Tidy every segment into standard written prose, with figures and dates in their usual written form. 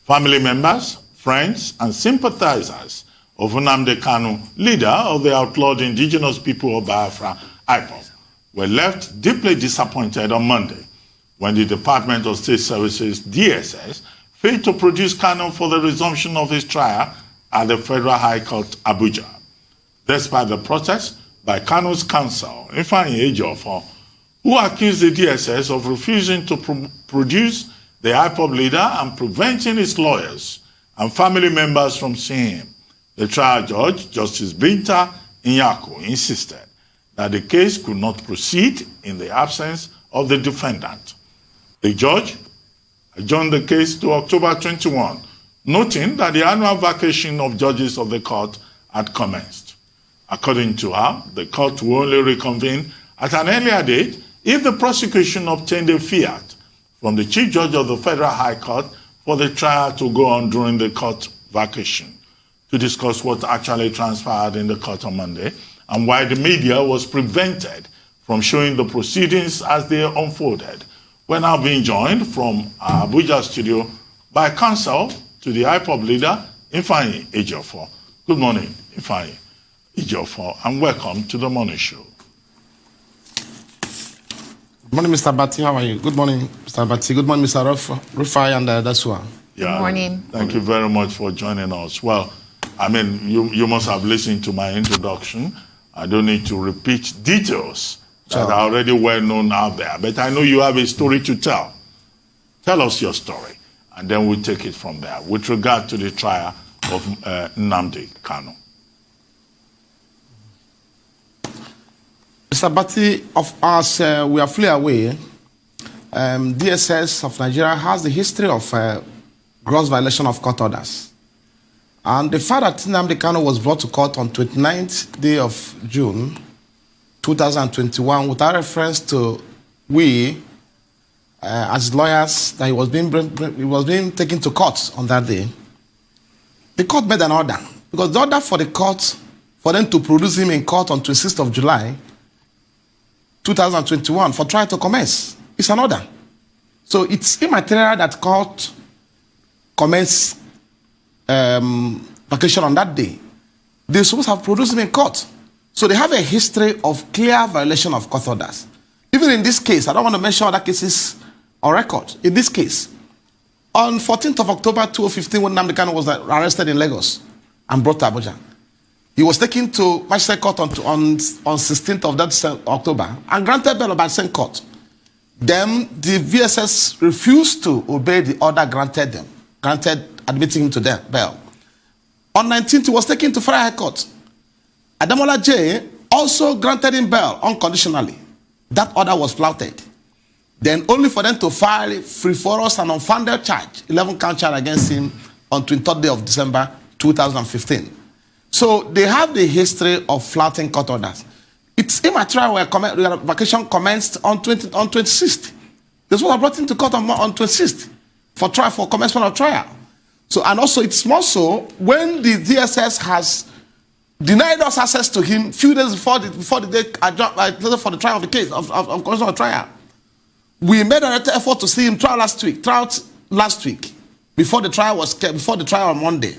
Family members, friends, and sympathizers of Nnamdi Kanu, leader of the outlawed indigenous people of Biafra, IPOB, were left deeply disappointed on Monday when the Department of State Services, DSS, failed to produce Kanu for the resumption of his trial at the Federal High Court, Abuja. Despite the protest by Kanu's counsel, Ifeanyi Ejiofor, who accused the DSS of refusing to produce the IPOB leader and preventing his lawyers and family members from seeing him, the trial judge, Justice Binta Nyako, insisted that the case could not proceed in the absence of the defendant. The judge adjourned the case to October 21, noting that the annual vacation of judges of the court had commenced. According to her, the court will only reconvene at an earlier date if the prosecution obtained a fiat from the Chief Judge of the Federal High Court for the trial to go on during the court vacation. To discuss what actually transpired in the court on Monday and why the media was prevented from showing the proceedings as they unfolded, we're now being joined from our Abuja studio by Counsel to the IPOB leader, Ifeanyi Ejiofor. Good morning, Ifeanyi Ejiofor, and welcome to the Morning Show. Good morning, Mr. Bati. How are you? Good morning, Mr. Bati. Good morning, Mr. Rufai and Dasua. Yeah, good morning. Thank you very much for joining us. Well, I mean, you must have listened to my introduction. I don't need to repeat details that are already well known out there. But I know you have a story to tell. Tell us your story, and then we'll take it from there with regard to the trial of Nnamdi Kanu. Mr. Bati, of us, we are fully aware, DSS of Nigeria has the history of gross violation of court orders. And the fact that Nnamdi Kanu was brought to court on 29th day of June 2021 without reference to we, as lawyers, that he was being taken to court on that day, the court made an order. Because the order for the court, for them to produce him in court on 26th of July 2021 for trial to commence, it's an order. So it's immaterial that court commence vacation on that day. They're supposed to have produced him in court. So they have a history of clear violation of court orders. Even in this case, I don't want to mention other cases on record. In this case, on 14th of October 2015, when Nnamdi Kanu was arrested in Lagos and brought to Abuja, he was taken to Magistrate Court on 16th of that October and granted bail by the same court. Then the VSS refused to obey the order granted admitting him to death bail. On 19th, he was taken to Federal High Court. Adamola J also granted him bail unconditionally. That order was flouted. Then only for them to file frivolous and unfounded charge, 11-count charge against him on 23rd day of December 2015. So they have the history of flouting court orders. It's immaterial where vacation commenced on 26th. This was brought into court on 26th for trial, for commencement of trial. So, and also it's more so when the DSS has denied us access to him few days before the date for the trial of the case of commencement of trial. We made an effort to see him trial last week before the trial on Monday.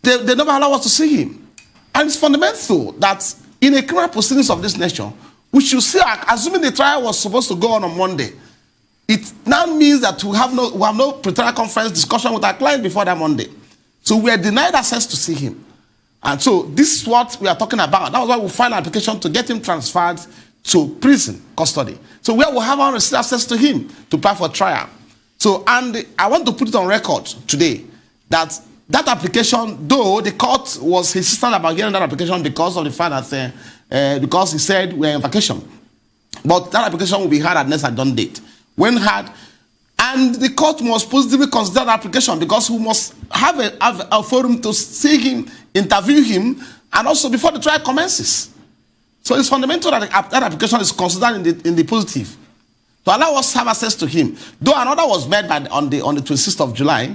They never allow us to see him. And it's fundamental that in a criminal proceedings of this nature, we should see, assuming the trial was supposed to go on Monday, it now means that we have no pre-trial conference discussion with our client before that Monday. So we are denied access to see him. And so this is what we are talking about. That was why we filed an application to get him transferred to prison custody. So we will have unrestricted access to him to apply for trial. So, and I want to put it on record today that application, though the court was insistent about getting that application because of the fact that, because he said we're in vacation. But that application will be heard at next done date. When heard, and the court must positively consider the application because we must have a forum to see him, interview him, and also before the trial commences. So it's fundamental that that application is considered in the positive to allow us to have access to him. Though an order was made on the 26th of July,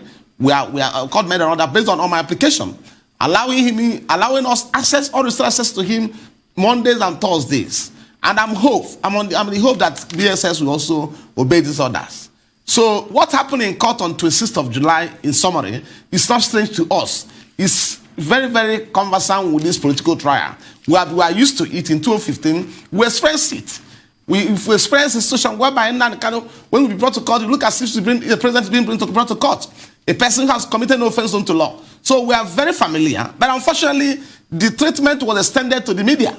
court made an order based on my application, allowing us access to him Mondays and Thursdays. And I'm in the hope that BSS will also obey these orders. So what happened in court on 26th of July, in summary, is not strange to us. It's very, very conversant with this political trial. We are used to it in 2015. We experienced it. We experienced a situation whereby Nnamdi Kanu, when we be brought to court, you look as if the president is being brought to court. A person has committed no offense unto law. So we are very familiar. But unfortunately, the treatment was extended to the media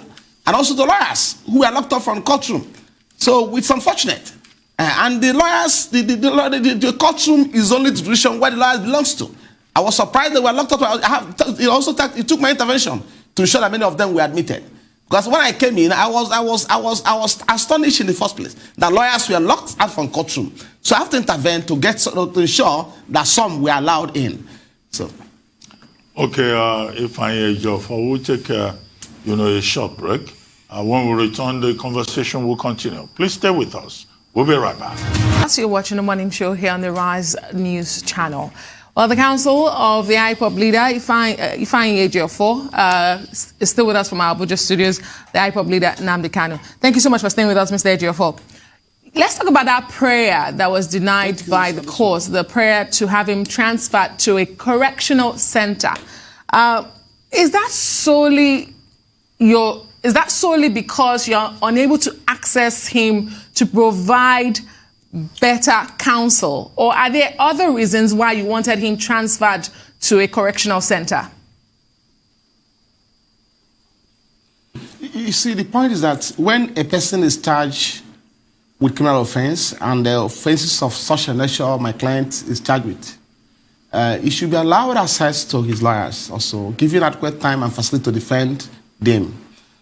and also the lawyers who were locked up from courtroom. So it's unfortunate. And the lawyers, the courtroom is only the jurisdiction where the lawyers belongs to. I was surprised they were locked up. It took my intervention to ensure that many of them were admitted. Because when I came in, I was astonished in the first place that lawyers were locked out from courtroom. So I have to intervene to ensure that some were allowed in. So, okay, Ifeanyi Ejiofor, we'll take a short break. When we return, the conversation will continue. Please stay with us. We'll be right back. As you're watching the morning show here on the Rise News channel. Well, the counsel of the IPOB leader, Ifeanyi Ejiofor, is still with us from our Abuja studios, the IPOB leader, Nnamdi Kanu. Thank you so much for staying with us, Mr. Ejiofor. Let's talk about that prayer that was denied by the court, the prayer to have him transferred to a correctional center. Is that solely because you're unable to access him to provide better counsel, or are there other reasons why you wanted him transferred to a correctional center? You see, the point is that when a person is charged with criminal offense and the offenses of such a nature my client is charged with, he should be allowed access to his lawyers, also giving adequate time and facility to defend them.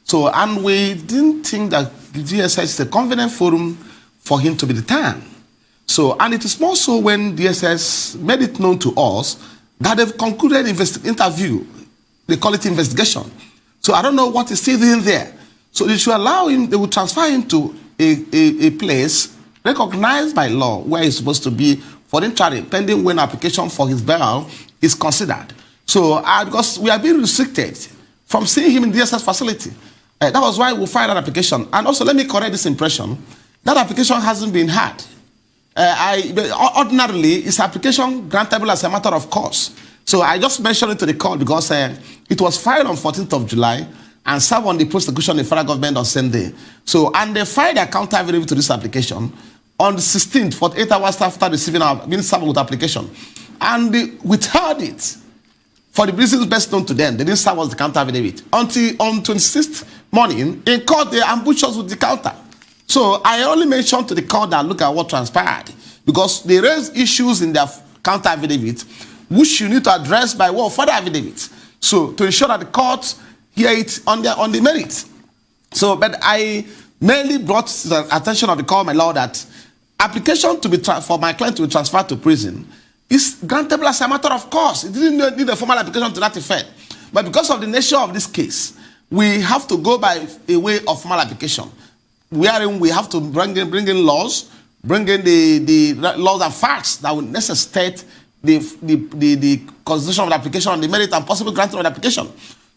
So, and we didn't think that the DSS is a convenient forum for him to be detained. So, and it is more so when DSS made it known to us that they've concluded interview, they call it investigation. So I don't know what is still in there. So they should allow him, they will transfer him to a place recognized by law where he's supposed to be for the trial, pending when application for his bail is considered. So because we are being restricted from seeing him in the DSS facility. That was why we filed an application. And also, let me correct this impression. That application hasn't been had. Ordinarily, it's application grantable as a matter of course. So I just mentioned it to the court because it was filed on 14th of July and served on the prosecution in the federal government on same day. So, and they filed a counter affidavit to this application on the 16th, 48 hours after being served with application. And they withheld it for the reasons best known to them. They didn't serve us the counter affidavit. Until on 26th morning, in court, they ambushed us with the counter. So I only mentioned to the court that look at what transpired, because they raised issues in their counter affidavit, which you need to address by way of further affidavit. So to ensure that the court hear it on the merit. So, but I mainly brought to the attention of the court, my lord, that application to be for my client to be transferred to prison is grantable as a matter of course. It didn't need a formal application to that effect. But because of the nature of this case, we have to go by a way of formal application, wherein we have to bring in laws, bring in the laws and facts that will necessitate the consideration of the application on the merit and possible granting of the application.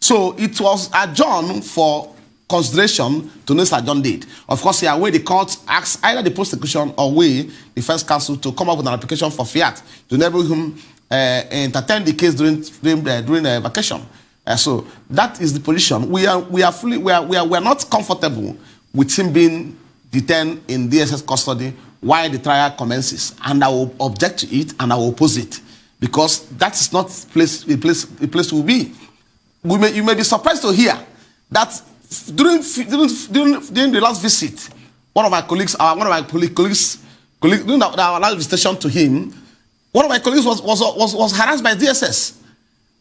So it was adjourned for consideration to this adjourned date. Of course, here where the court asks either the prosecution or we, the first counsel, to come up with an application for fiat to enable him entertain the case during vacation. So that is the position. We are not comfortable with him being detained in DSS custody while the trial commences, and I will object to it and I will oppose it, because that is not a place to be. You may be surprised to hear that during the last visit, one of my colleagues, during our last visitation to him, one of my colleagues was harassed by DSS.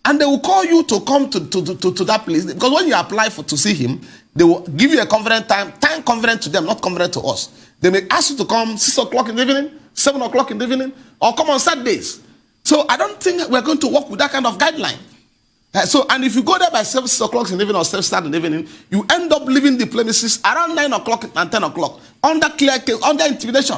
And they will call you to come to that place, because when you apply to see him, they will give you a convenient time convenient to them, not convenient to us. They may ask you to come 6 o'clock in the evening, 7 o'clock in the evening, or come on Saturdays. So I don't think we're going to work with that kind of guideline. And if you go there by 6 o'clock in the evening or 7 in the evening, you end up leaving the premises around 9 o'clock and 10 o'clock under clear case, under intimidation.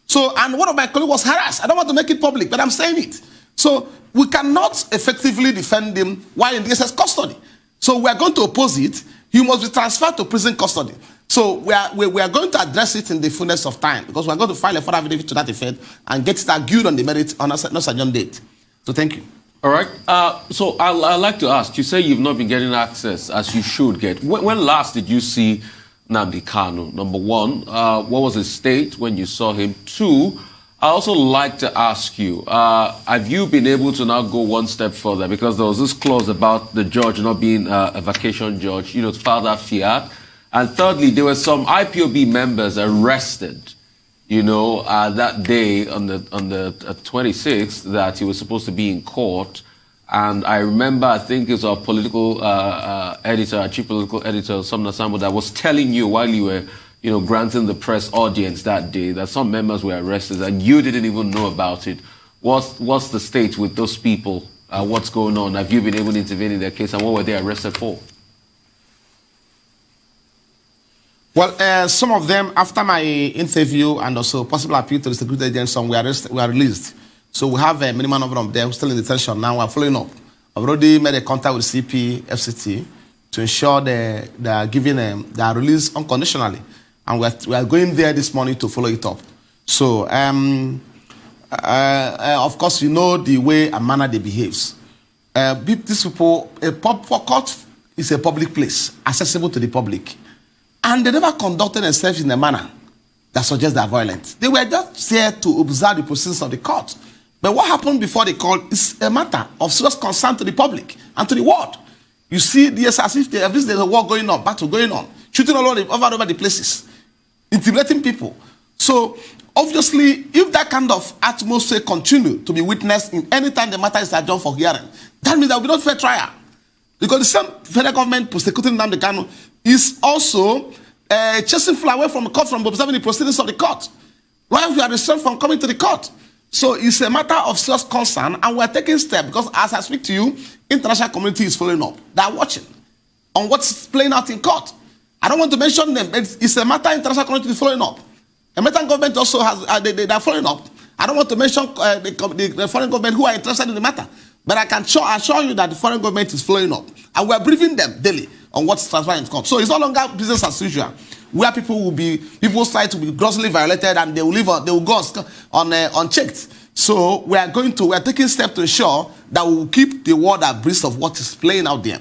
So, and one of my colleagues was harassed. I don't want to make it public, but I'm saying it. So we cannot effectively defend him while in DSS custody. So we are going to oppose it. He must be transferred to prison custody. So we are going to address it in the fullness of time because we are going to file a further affidavit to that effect and get it argued on the merit on a non-adjourned date. So thank you. All right. So I'd like to ask, you say you've not been getting access as you should get. When last did you see Nnamdi Kanu? Number one, what was his state when you saw him? Two, I also like to ask you, have you been able to now go one step further? Because there was this clause about the judge not being a vacation judge, to file that fiat. And thirdly, there were some IPOB members arrested, that day on the 26th that he was supposed to be in court. And I remember, I think it was our political editor, chief political editor, Somna Sambo, that was telling you while you were, granting the press audience that day that some members were arrested and you didn't even know about it. What's the state with those people? What's going on? Have you been able to intervene in their case, and what were they arrested for? Well, some of them, after my interview and also possible appeal to the security agents, some were released. So we have a minimum number of them still in detention. Now we're following up. I've already made a contact with CP, FCT, to ensure they are giving they are released unconditionally. And we are going there this morning to follow it up. So, of course, the way and manner they behaves. These people, court is a public place, accessible to the public. And they never conducted themselves in a manner that suggests they are violent. They were just there to observe the proceedings of the court. But what happened before the court is a matter of serious concern to the public and to the world. You see, there's as if there's a war going on, battle going on, shooting all over the places, intimidating people. So, obviously, if that kind of atmosphere continue to be witnessed in any time the matter is adjourned for hearing, that means there will be no fair trial. Because the same federal government prosecuting Nnamdi Kanu is also chasing fly away from the court from observing the proceedings of the court. While we are restrained from coming to the court. So it's a matter of serious concern, and we are taking steps because as I speak to you, international community is following up. They are watching on what's playing out in court. I don't want to mention them. It's a matter international community is following up. The American government also has, they are following up. I don't want to mention the foreign government who are interested in the matter. But I can assure you that the foreign government is following up. And we are briefing them daily on what's transpiring in court. So it's no longer business as usual, where people's rights will be grossly violated and they will go unchecked. So we are taking steps to ensure that we will keep the world abreast of what is playing out there.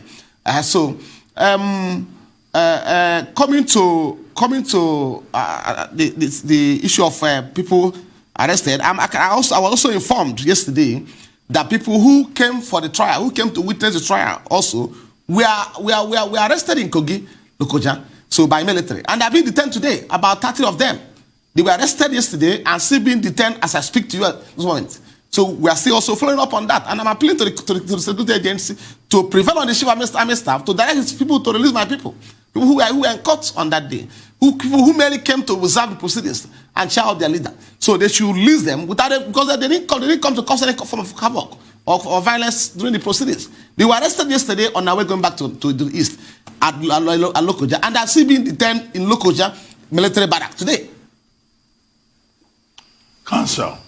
Coming to the issue of people arrested, I was also informed yesterday that people who came for the trial, who came to witness the trial also, we are arrested in Kogi, Lokoja, so by military. And they're being detained today, about 30 of them. They were arrested yesterday and still being detained as I speak to you at this moment. So we are still also following up on that. And I'm appealing to the security agency to prevail on the chief army staff to direct his people to release my people. People who were in court on that day. People who merely came to observe the proceedings and cheer out their leader. So they should release them because they didn't come to cause any form of havoc or violence during the proceedings. They were arrested yesterday on our way going back to the east at Lokoja, and are still being detained in Lokoja military barrack today. Counsel,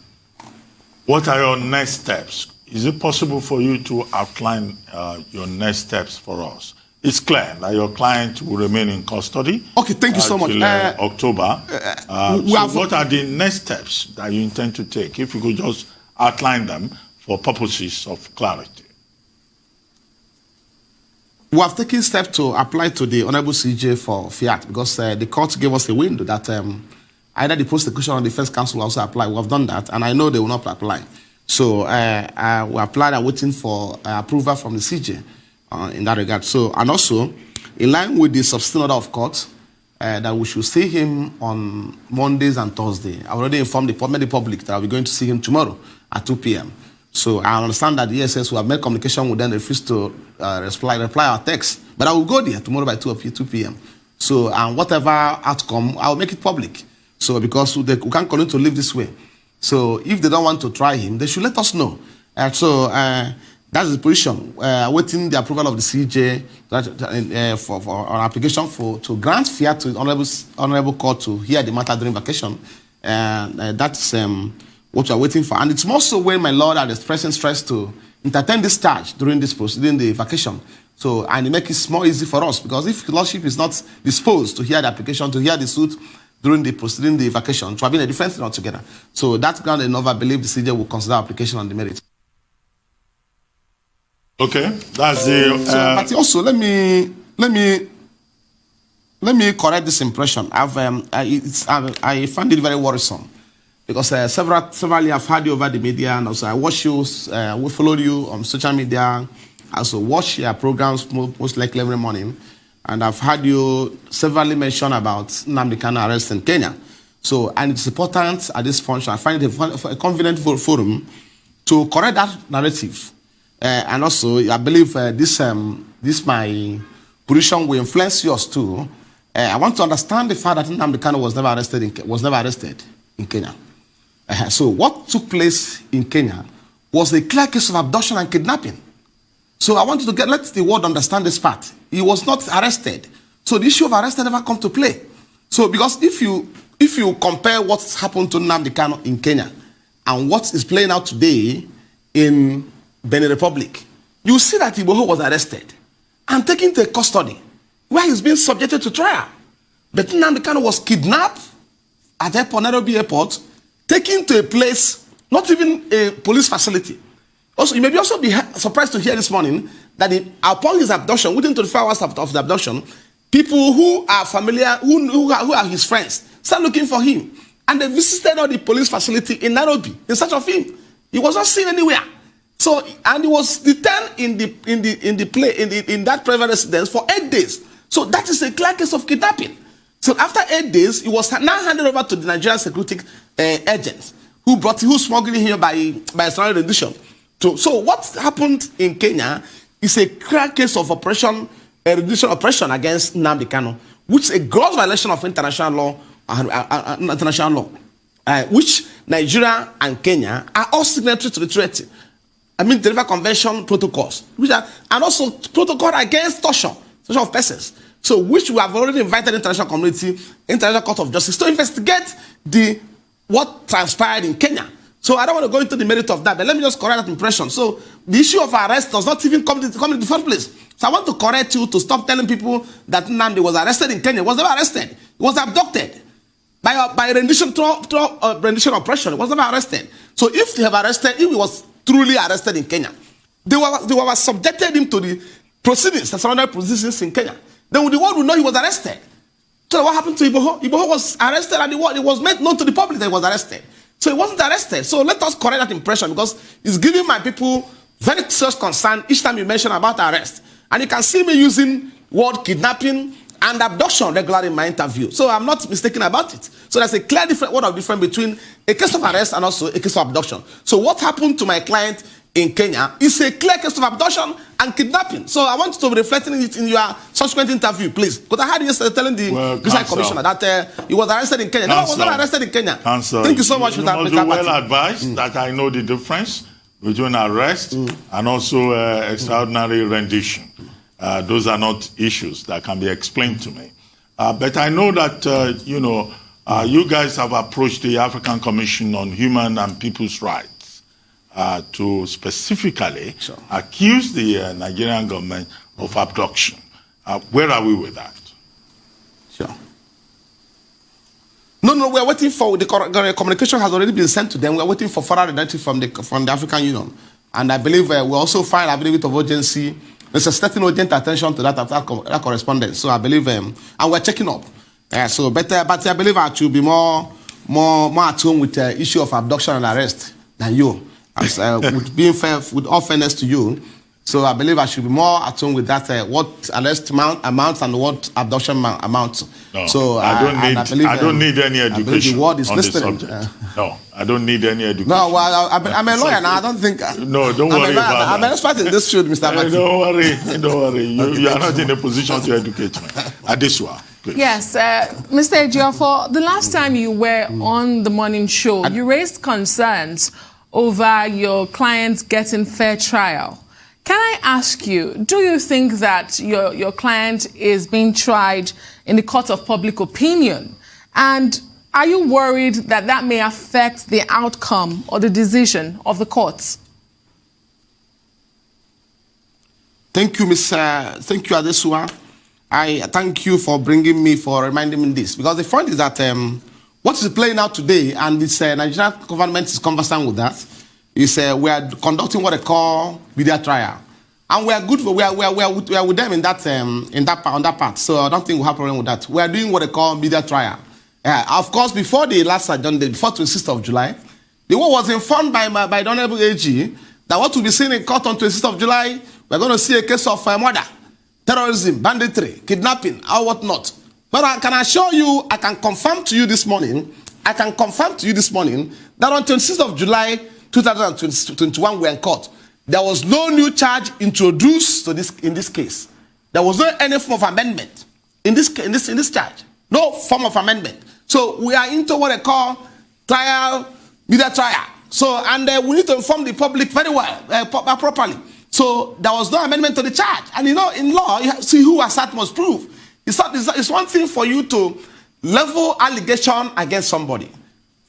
what are your next steps? Is it possible for you to outline your next steps for us? It's clear that your client will remain in custody. Okay, thank you so much. October. What are the next steps that you intend to take? If you could just outline them for purposes of clarity. We have taken steps to apply to the Honorable CJ for fiat because the court gave us a window that either the prosecution or the defense counsel will also apply. We have done that, and I know they will not apply. So we applied and waiting for approval from the CJ. In that regard. So, and also, in line with the substantive order of court, that we should see him on Mondays and Thursdays. I already informed the public that I'll be going to see him tomorrow at 2 p.m. So I understand that the ESS will have made communication with them, they refuse to reply our text. But I will go there tomorrow by 2 p.m. So, and whatever outcome, I will make it public. So, because we can't continue to live this way. So, if they don't want to try him, they should let us know. That's the position. Awaiting the approval of the CJ for an application to grant fiat to the honorable court to hear the matter during vacation. That's what we are waiting for. And it's more so when my lord are expressing stress to entertain this charge during the vacation. So, and it makes it more easy for us, because if the Lordship is not disposed to hear the application, to hear the suit during the proceeding, the vacation, to have been a different thing altogether. So that ground enough, I believe the CJ will consider application on the merit. Okay, that's the. But also, let me correct this impression. I find it very worrisome, because severally I've heard you over the media, and also I watch you, we followed you on social media. I also watch your programs most likely every morning, and I've heard you severally mention about Nnamdi Kanu arrest in Kenya. So, and it's important at this function, I find it a convenient forum to correct that narrative. And also, I believe this my position will influence yours too. I want to understand the fact that Nnamdi Kanu was never arrested in Kenya. So, what took place in Kenya was a clear case of abduction and kidnapping. So, I want you to let the world understand this part. He was not arrested. So, the issue of arrest never come to play. So, because if you compare what's happened to Nnamdi Kanu in Kenya and what is playing out today in Benin Republic, you see that Iboho was arrested and taken to custody where he's being subjected to trial. But Nnamdi Kanu was kidnapped at Nairobi Airport, taken to a place, not even a police facility. Also, you may also be surprised to hear this morning that upon his abduction, within 24 hours of the abduction, people who are familiar, who are his friends, start looking for him. And they visited all the police facility in Nairobi in search of him. He was not seen anywhere. So, and he was detained in that private residence for 8 days. So that is a clear case of kidnapping. So after 8 days, he was now handed over to the Nigerian security agents who smuggled him here by extraordinary rendition. So what happened in Kenya is a clear case of rendition operation against Nnamdi Kanu, which is a gross violation of international law, which Nigeria and Kenya are all signatories to the treaty. I mean, the Geneva Convention protocols, and also protocol against torture of persons. So, which we have already invited the international community, International Court of Justice, to investigate what transpired in Kenya. So, I don't want to go into the merit of that, but let me just correct that impression. So, the issue of arrest does not even come in the first place. So, I want to correct you to stop telling people that Nnamdi was arrested in Kenya. He was never arrested. He was abducted by rendition oppression. He was never arrested. So, if they have arrested, if he was truly arrested in Kenya, they were subjected him to the proceedings, the surrounding proceedings in Kenya. Then the world would know he was arrested. So what happened to Iboho? Iboho was arrested, and it was made known to the public that he was arrested. So he wasn't arrested. So let us correct that impression, because it's giving my people very serious concern each time you mention about arrest. And you can see me using word kidnapping and abduction regularly in my interview. So I'm not mistaken about it. So there's a clear word of difference between a case of arrest and also a case of abduction. So what happened to my client in Kenya is a clear case of abduction and kidnapping. So I want you to be reflecting it in your subsequent interview, please. Because I heard you telling the commissioner that he was arrested in Kenya. No, he was not arrested in Kenya. Counsel, thank you so much, Mr. You well advised that I know the difference between arrest and also extraordinary rendition. Those are not issues that can be explained to me. But I know that, you guys have approached the African Commission on Human and People's Rights to specifically accuse the Nigerian government of abduction. Where are we with that? Sure. No, we're waiting for the communication has already been sent to them. We're waiting for further directive from the African Union. And I believe we also filed a bit of urgency, necessitating urgent attention to that correspondence. So I believe, and we're checking up. But I believe I should be more at home with the issue of abduction and arrest than you. As, with being fair, with all fairness to you, so I believe I should be more at home with that. What arrest amounts and what abduction amounts. No, so I don't need any education the word is on listening. the subject. No, I don't need any education. No, well, I'm a lawyer now. I don't think. No, don't worry about that. I'm an expert in this field, Mr. Mazi. Don't worry. You are not in a position to educate me. Adesua. Please. Yes, Mr. Ejiofor, the last time you were on the morning show, you raised concerns over your client getting fair trial. Can I ask you, do you think that your client is being tried in the court of public opinion? And are you worried that that may affect the outcome or the decision of the courts? Thank you, thank you, Adesua. I thank you for reminding me this. Because the point is that what is playing out today, and this Nigerian government is conversant with that, is we are conducting what they call media trial. And we are good for, we are with them on that part. So I don't think we have a problem with that. We are doing what they call media trial. Of course, before the last agenda, before 26th of July, the war was informed by the Honorable AG that what will be seen in court on 26th of July, we're going to see a case of murder, terrorism, banditry, kidnapping, or whatnot. But I can assure you, I can confirm to you this morning, that on 26th of July 2021, we're in court. There was no new charge introduced to in this case. There was no any form of amendment in this charge. No form of amendment. So we are into what they call trial, media trial. So, and we need to inform the public very well, properly. So there was no amendment to the charge. And you know, in law, you see who assert must prove. It's one thing for you to level allegation against somebody,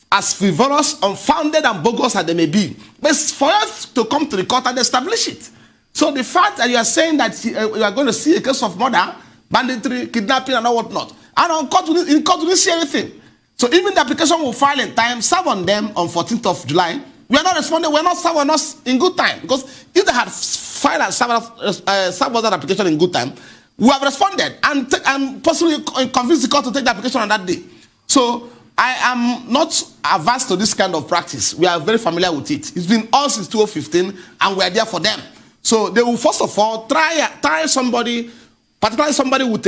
as frivolous, unfounded, and bogus as they may be. But it's for us to come to the court and establish it. So the fact that you are saying that you are going to see a case of murder, banditry, kidnapping, and all whatnot, and in court we didn't see anything. So even the application will file in time, serve on them on 14th of July. We are not responding, we are not serving us in good time. Because if they had filed and served that application in good time, we have responded and possibly convinced the court to take the application on that day. So I am not averse to this kind of practice. We are very familiar with it. It's been on since 2015, and we are there for them. So they will first of all try somebody, particularly somebody with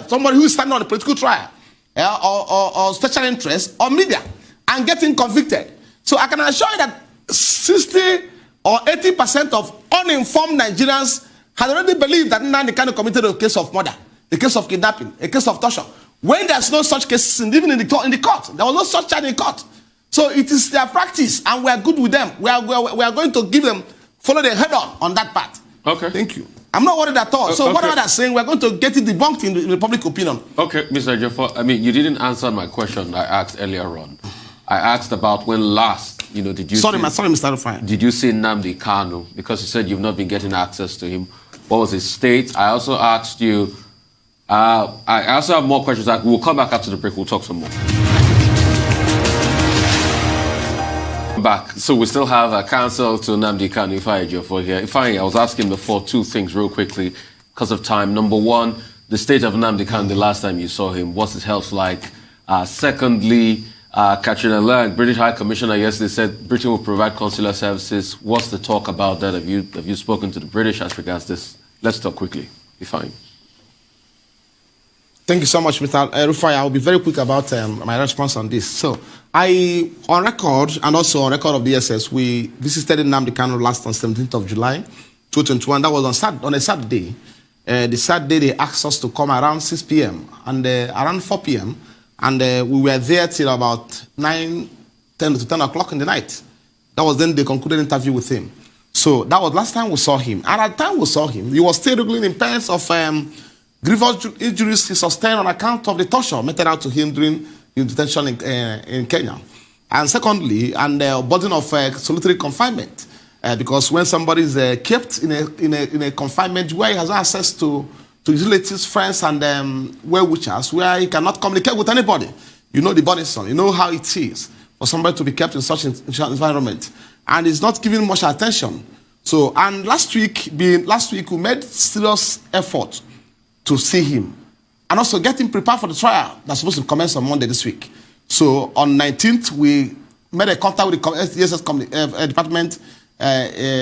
somebody who is standing on a political trial, or special interest, or media, and getting convicted. So I can assure you that 60 or 80% of uninformed Nigerians had already believed that Nnamdi Kanu committed a case of murder, a case of kidnapping, a case of torture. When there's no such cases, even in the court, there was no such charge in court. So it is their practice, and we are good with them. We are going to give them, follow their head on that part. Okay. Thank you. I'm not worried at all. So whatever they're saying, we're going to get it debunked in the public opinion. Okay, Mr. Ejiofor, I mean, you didn't answer my question I asked earlier on. I asked about when last, did you Sorry, Mr. Ifeanyi. Did you see Nnamdi Kanu? Because you said you've not been getting access to him. What was his state? I also asked you, I also have more questions. We'll come back after the break. We'll talk some more. Back. So we still have a counsel to Nnamdi Kanu, Ejiofor here. Ifeanyi, I was asking before two things real quickly because of time. Number one, the state of Nnamdi Kanu the last time you saw him. What's his health like? Secondly, Katrina Lang, British High Commissioner, yesterday said Britain will provide consular services. What's the talk about that? Have you spoken to the British as regards this? Let's talk quickly. Ifeanyi. Thank you so much, Mr. Rufai. I'll be very quick about my response on this. So, on record, and also on record of DSS, we visited Nnamdi Kanu last on 17th of July, 2021. That was on a Saturday. The Saturday, they asked us to come around 6 p.m. and around 4 p.m. And we were there till about 10 to 10 o'clock in the night. That was then the concluded interview with him. So that was last time we saw him. And at the time we saw him, he was still wriggling in pains of grievous injuries he sustained on account of the torture meted out to him during his detention in Kenya. And secondly, the burden of solitary confinement. Because when somebody is kept in a confinement where he has access to his relatives, friends, and well-wishers, where he cannot communicate with anybody. You know the burdensome. You know how it is for somebody to be kept in such an environment. And he's not giving much attention. So, and last week we made serious effort to see him. And also get him prepared for the trial that's supposed to commence on Monday this week. So, on 19th, we made a contact with the DSS department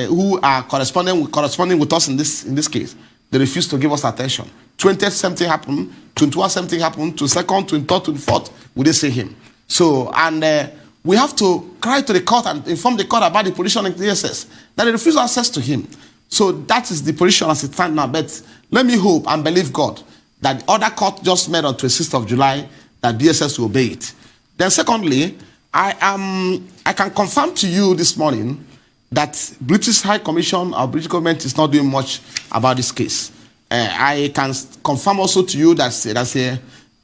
who are corresponding with us in this case. They refused to give us attention. 20th, something happened. 21st, something happened. 22nd, 23rd, 24th, we didn't see him. So, and we have to cry to the court and inform the court about the position of the DSS, that they refuse access to him. So that is the position as it stands now. But let me hope and believe God that the other court just made on 26th of July that DSS will obey it. Then secondly, I can confirm to you this morning that British High Commission or British government is not doing much about this case. I can confirm also to you that there's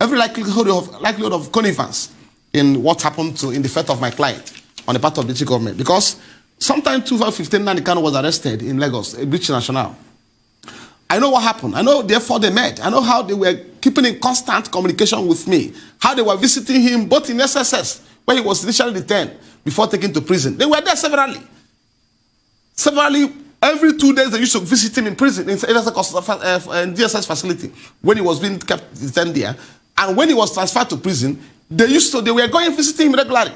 every likelihood of connivance in what happened in the fate of my client on the part of the British government. Because sometime 2015, Nnamdi Kanu was arrested in Lagos, a British national, I know what happened. I know therefore they met. I know how they were keeping in constant communication with me. How they were visiting him both in SSS, where he was initially detained, before taken to prison. They were there severally. Severally, every 2 days they used to visit him in prison, in DSS facility, when he was being kept detained there. And when he was transferred to prison, they were going and visiting him regularly.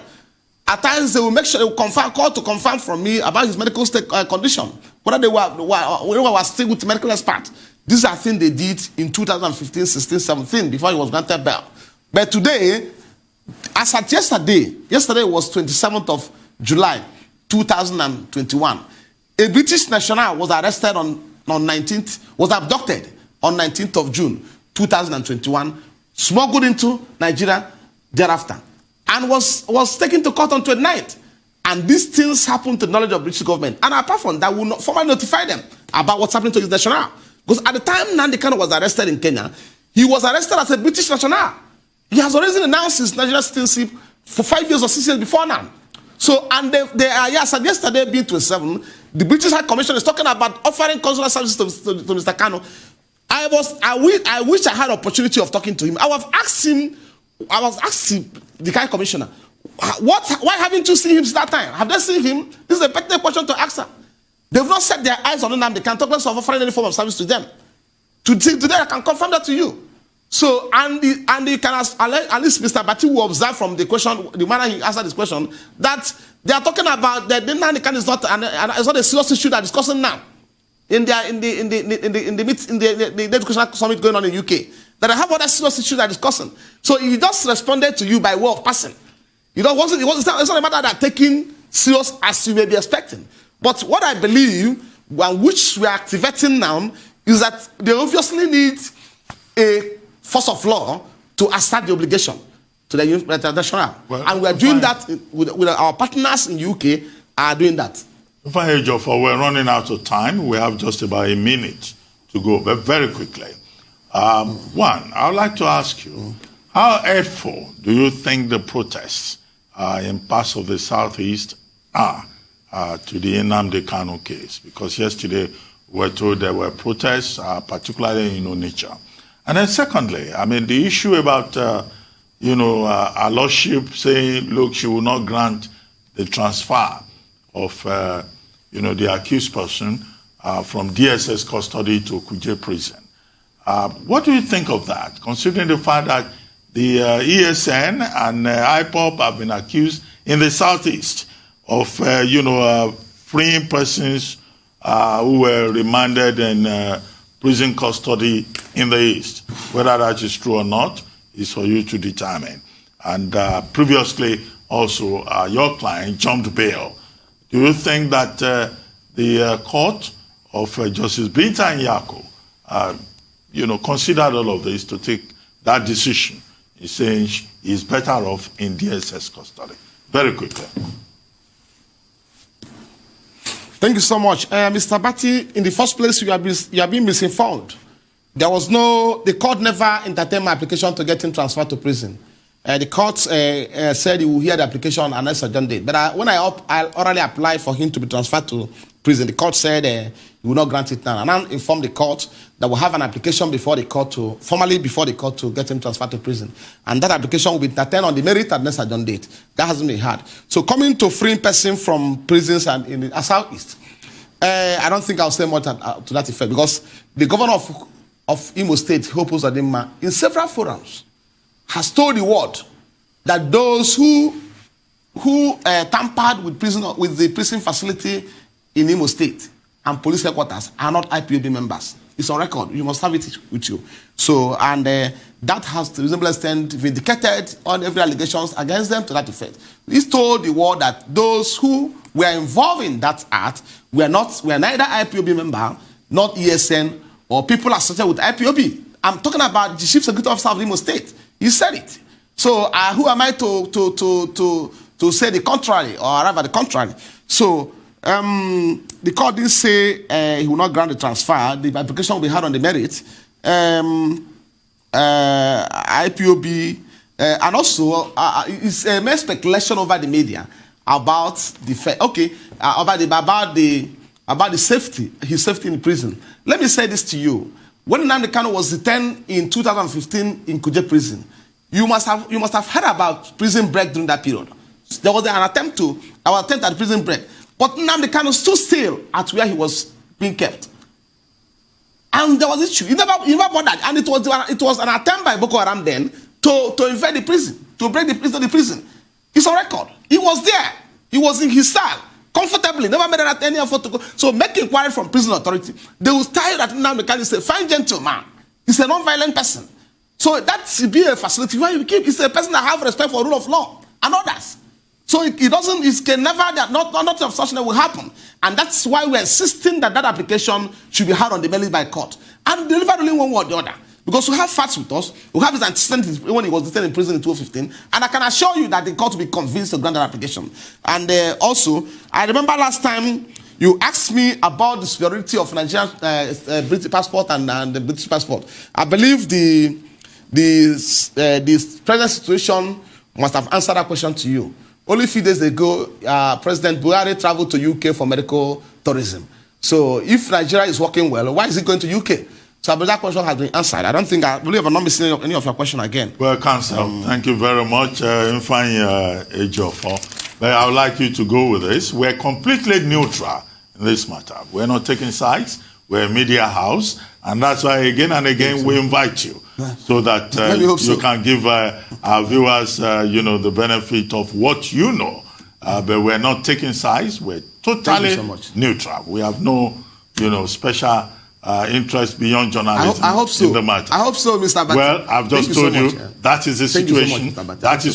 At times they will make sure they will call to confirm from me about his medical state condition, whether they were still with medical expert. These are things they did in 2015, 16, 17 before he was granted bail. But today, as at yesterday was 27th of July 2021. A British national was arrested on 19th, was abducted on 19th of June 2021, smuggled into Nigeria thereafter, and was taken to court on 29th. And these things happened to the knowledge of British government. And apart from that, we will not formally notify them about what's happening to his national. Because at the time Nnamdi Kanu was arrested in Kenya, he was arrested as a British national. He has already announced his Nigerian citizenship for 5 years or 6 years before now. So, and they are, yes, and yesterday being 27, the British High Commission is talking about offering consular services to Mr. Kanu. I wish I had opportunity of talking to him. I was asking the High Commissioner, why haven't you seen him since that time? Have they seen him? This is a pertinent question to ask her. They've not set their eyes on Nnamdi. They can't talk less of offering any form of service to them. Today, I can confirm that to you. So, and you can ask, at least Mr. Bati will observe from the question, the manner he answered this question, that they are talking about that the Nnamdi Kanu is not a serious issue that is discussing now in the educational summit going on in the UK. That I have other serious issues that are discussing. So he just responded to you by way of passing. It's not a matter that taking serious as you may be expecting. But what I believe, and which we are activating now, is that they obviously need a force of law to assert the obligation to the international. Well, and we are doing that with our partners in the UK are doing that. Ejiofor, we're running out of time. We have just about a minute to go, but very quickly. One, I would like to ask you, how hurtful do you think the protests in parts of the Southeast are to the Nnamdi Kanu case? Because yesterday we were told there were protests, particularly in Onitsha. And then secondly, I mean, the issue about, our lordship saying, look, she will not grant the transfer of, the accused person from DSS custody to Kuje prison. What do you think of that, considering the fact that the ESN and IPOB have been accused in the Southeast of, freeing persons who were remanded in prison custody in the East? Whether that is true or not is for you to determine. And previously, also, your client jumped bail. Do you think that the court of Justice Binta Nyako, considered all of this to take that decision? He's saying he's better off in DSS custody. Very quickly. Thank you so much. Mr. Bati, in the first place, you have been misinformed. The court never entertained my application to get him transferred to prison. The court said he will hear the application and next adjourned date. But when I already applied for him to be transferred to prison, the court said he will not grant it now. And I informed the court that we'll have an application formally before the court to get him transferred to prison. And that application will be entertained on the merit and next adjourned date. That hasn't been had. So coming to freeing person from prisons and in the Southeast, I don't think I'll say more to that effect, because the governor of Imo State, Hope Uzodimma, in several forums, has told the world that those who tampered with the prison facility in Imo State and police headquarters are not IPOB members. It's on record. You must have it with you. So, and that has to reasonable extent vindicated on every allegations against them to that effect. He's told the world that those who were involved in that act were neither IPOB member, not ESN, or people associated with IPOB. I'm talking about the Chief Security Officer of Imo State. He said it. So who am I to say the contrary or arrive at the contrary? So the court didn't say he will not grant the transfer. The application will be held on the merit. IPOB and also it's a mere speculation over the media about the safety, his safety in prison. let me say this to you. When Nnamdi Kanu was detained in 2015 in Kuje prison, you must have heard about prison break during that period. There was an attempt at prison break. But Nnamdi Kanu stood still at where he was being kept. And there was issue. He never bothered. And it was an attempt by Boko Haram then to invade the prison, to break the prison. It's on record. He was there. He was in his cell, comfortably, never made any effort to go. So make inquiry from prison authority. They will tell you that Nnamdi Kanu is a fine gentleman. He's a non-violent person. So that should be a facility where you keep. He's a person that have respect for rule of law and others. So it can never, not of such that will happen. And that's why we're insisting that application should be heard on the merits by court. And delivered only one way or the other. Because we have facts with us. We have his antecedents when he was detained in prison in 2015. And I can assure you that the court will be convinced to grant that application. And also, I remember last time you asked me about the superiority of Nigerian British passport and the British passport. I believe the present situation must have answered that question to you. Only a few days ago, President Buhari traveled to UK for medical tourism. So if Nigeria is working well, why is he going to UK? So I believe that question has been answered. I believe I'm not missing any of your question again. Well, Counsel, thank you very much, Ifeanyi Ejiofor. But I would like you to go with this. We're completely neutral in this matter. We're not taking sides. We're a media house. And that's why again and again we invite you so that you can give our viewers, the benefit of what you know. But we're not taking sides. We're totally neutral. We have no, special interest beyond journalism I hope so. in the matter. I hope so, Mr. Abati. Well, I've just told you that is the situation. That is